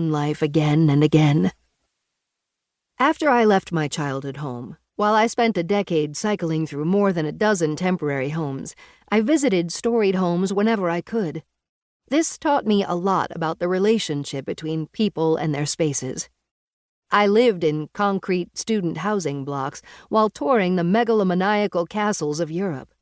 own life again and again. After I left my childhood home, while I spent a decade cycling through more than a dozen temporary homes, I visited storied homes whenever I could. This taught me a lot about the relationship between people and their spaces. I lived in concrete student housing blocks while touring the megalomaniacal castles of Europe.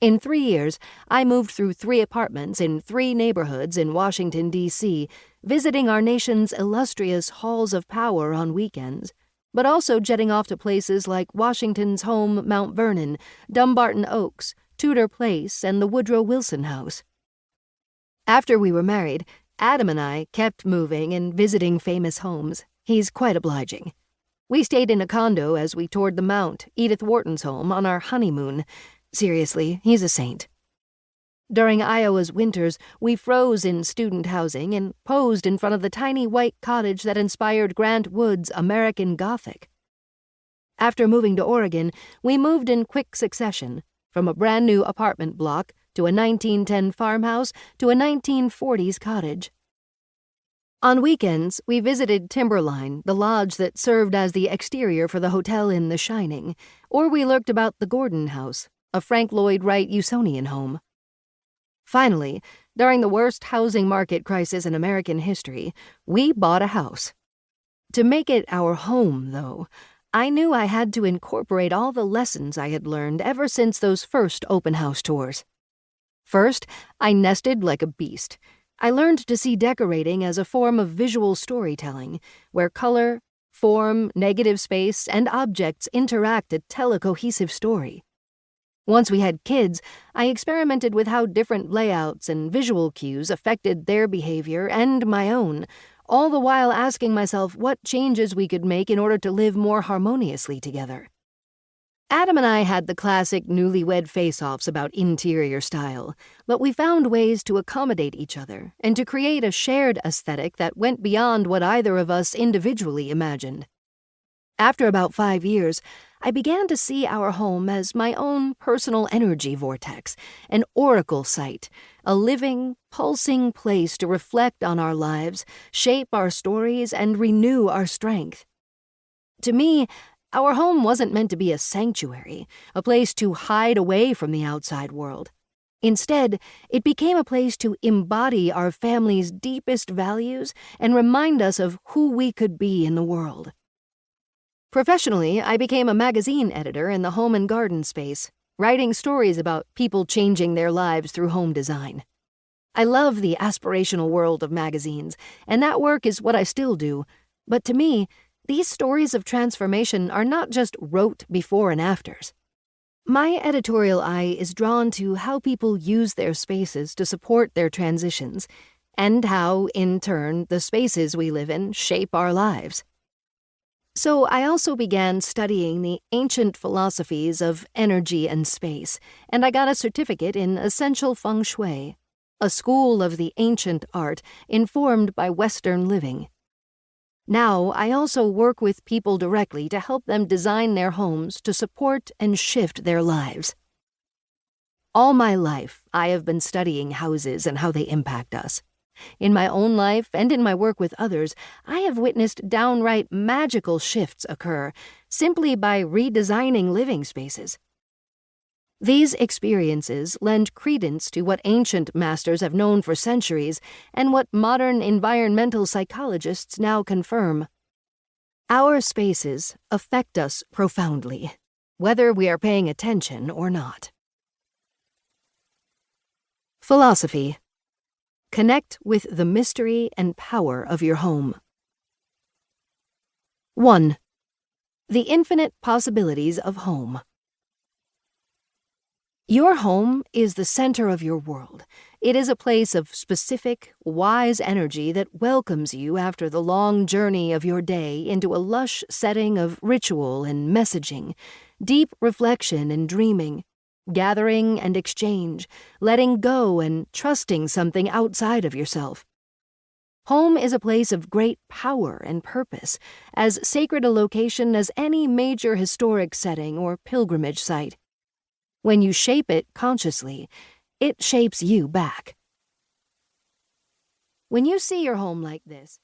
In 3 years, I moved through 3 apartments in 3 neighborhoods in Washington, D.C., visiting our nation's illustrious halls of power on weekends, but also jetting off to places like Washington's home Mount Vernon, Dumbarton Oaks, Tudor Place, and the Woodrow Wilson House. After we were married, Adam and I kept moving and visiting famous homes. He's quite obliging. We stayed in a condo as we toured the Mount, Edith Wharton's home, on our honeymoon. Seriously, he's a saint. During Iowa's winters, we froze in student housing and posed in front of the tiny white cottage that inspired Grant Wood's American Gothic. After moving to Oregon, we moved in quick succession, from a brand-new apartment block to a 1910 farmhouse to a 1940s cottage. On weekends, we visited Timberline, the lodge that served as the exterior for the hotel in The Shining, or we lurked about the Gordon House, a Frank Lloyd Wright Usonian home. Finally, during the worst housing market crisis in American history, we bought a house. To make it our home, though, I knew I had to incorporate all the lessons I had learned ever since those first open house tours. First, I nested like a beast. I learned to see decorating as a form of visual storytelling, where color, form, negative space, and objects interact to tell a cohesive story. Once we had kids, I experimented with how different layouts and visual cues affected their behavior and my own, all the while asking myself what changes we could make in order to live more harmoniously together. Adam and I had the classic newlywed face-offs about interior style, but we found ways to accommodate each other and to create a shared aesthetic that went beyond what either of us individually imagined. After about 5 years, I began to see our home as my own personal energy vortex, an oracle site, a living, pulsing place to reflect on our lives, shape our stories, and renew our strength. To me, our home wasn't meant to be a sanctuary, a place to hide away from the outside world. Instead, it became a place to embody our family's deepest values and remind us of who we could be in the world. Professionally, I became a magazine editor in the home and garden space, writing stories about people changing their lives through home design. I love the aspirational world of magazines, and that work is what I still do, but to me, these stories of transformation are not just rote before and afters. My editorial eye is drawn to how people use their spaces to support their transitions, and how, in turn, the spaces we live in shape our lives. So I also began studying the ancient philosophies of energy and space, and I got a certificate in essential feng shui, a school of the ancient art informed by Western living. Now, I also work with people directly to help them design their homes to support and shift their lives. All my life, I have been studying houses and how they impact us. In my own life and in my work with others, I have witnessed downright magical shifts occur simply by redesigning living spaces. These experiences lend credence to what ancient masters have known for centuries and what modern environmental psychologists now confirm. Our spaces affect us profoundly, whether we are paying attention or not. Philosophy. Connect with the mystery and power of your home. 1. The infinite possibilities of home. Your home is the center of your world. It is a place of specific, wise energy that welcomes you after the long journey of your day into a lush setting of ritual and messaging, deep reflection and dreaming, gathering and exchange, letting go and trusting something outside of yourself. Home is a place of great power and purpose, as sacred a location as any major historic setting or pilgrimage site. When you shape it consciously, it shapes you back. When you see your home like this,